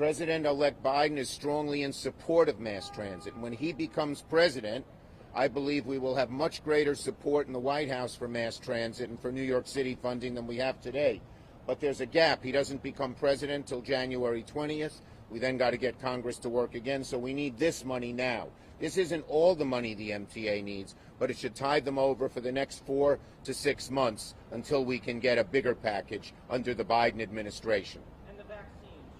President-elect Biden is strongly in support of mass transit. And when he becomes president, I believe we will have much greater support in the White House for mass transit and for New York City funding than we have today. But there's a gap. He doesn't become president till January 20th. We then got to get Congress to work again, so we need this money now. This isn't all the money the MTA needs, but it should tide them over for the next 4 to 6 months until we can get a bigger package under the Biden administration. And the vaccines,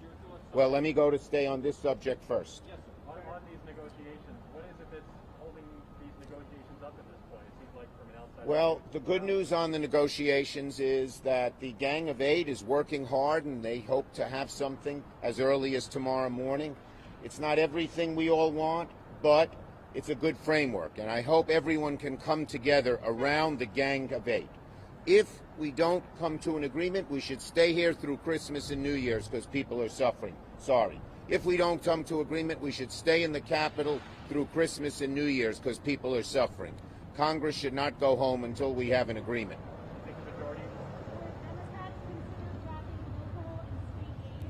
your thoughts on Well, let me go to stay on this subject first. Yes, sir. On these negotiations, what is it that's holding these negotiations up at this point? It seems like from an outside. Well, the good news on the negotiations is that the Gang of Eight is working hard, and they hope to have something as early as tomorrow morning. It's not everything we all want, but it's a good framework, and I hope everyone can come together around the Gang of Eight. If we don't come to an agreement, we should stay here through Christmas and New Year's because people are suffering. Sorry. If we don't come to agreement, we should stay in the Capitol through Christmas and New Year's because people are suffering. Congress should not go home until we have an agreement.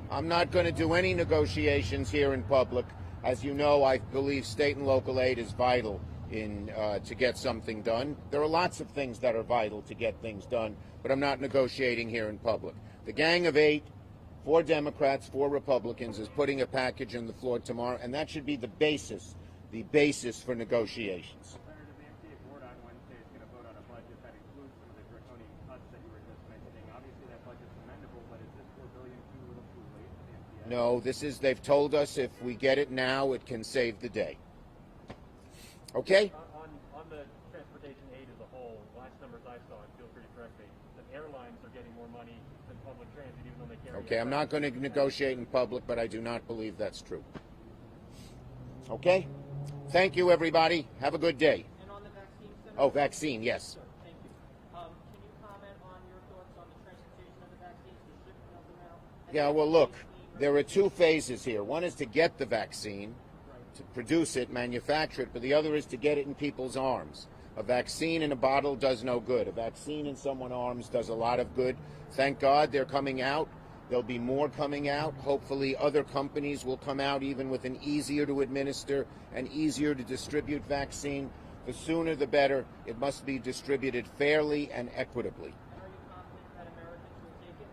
I'm not going to do any negotiations here in public. As you know, I believe state and local aid is vital to get something done. There are lots of things that are vital to get things done, but I'm not negotiating here in public. The Gang of Eight, 4 Democrats, 4 Republicans, is putting a package on the floor tomorrow, and that should be the basis for negotiations. Senator, the MTA board on Wednesday is going to vote on a budget that includes some of the draconian cuts that you were just mentioning. Obviously, that budget's commendable, but is this $4 billion too little too late for the MTA? No, they've told us if we get it now, it can save the day. Okay? On the transportation aid as a whole, last numbers I saw, and feel free to correct me, that airlines are getting more money than public transit, even though they carry. Okay, I'm not going to negotiate in public, but I do not believe that's true. Okay? Thank you, everybody. Have a good day. And on the vaccine, Senator? Oh, vaccine, yes. Sure, thank you. Can you comment on your thoughts on the transportation of the vaccines, the shipment of them out? Yeah, well, look, there are 2 phases here. One is to get the vaccine, to produce it, manufacture it, but the other is to get it in people's arms. A vaccine in a bottle does no good. A vaccine in someone's arms does a lot of good. Thank God they're coming out. There'll be more coming out. Hopefully other companies will come out even with an easier to administer and easier to distribute vaccine. The sooner the better. It must be distributed fairly and equitably. And are you confident that Americans will take it?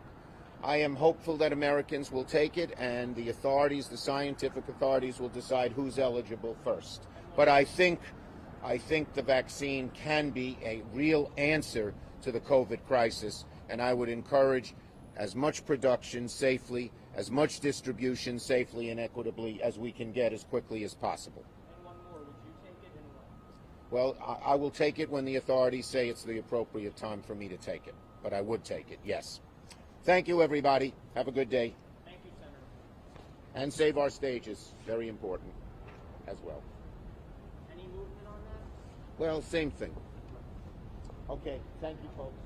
I am hopeful that Americans will take it, and the authorities, the scientific authorities, will decide who's eligible first. But I think the vaccine can be a real answer to the COVID crisis, and I would encourage as much production safely, as much distribution safely and equitably as we can get as quickly as possible. And one more, would you take it and when? Well, I will take it when the authorities say it's the appropriate time for me to take it, but I would take it, yes. Thank you, everybody. Have a good day. Thank you, Senator. And save our stages, very important as well. Any movement on that? Well, same thing. Okay, thank you, folks.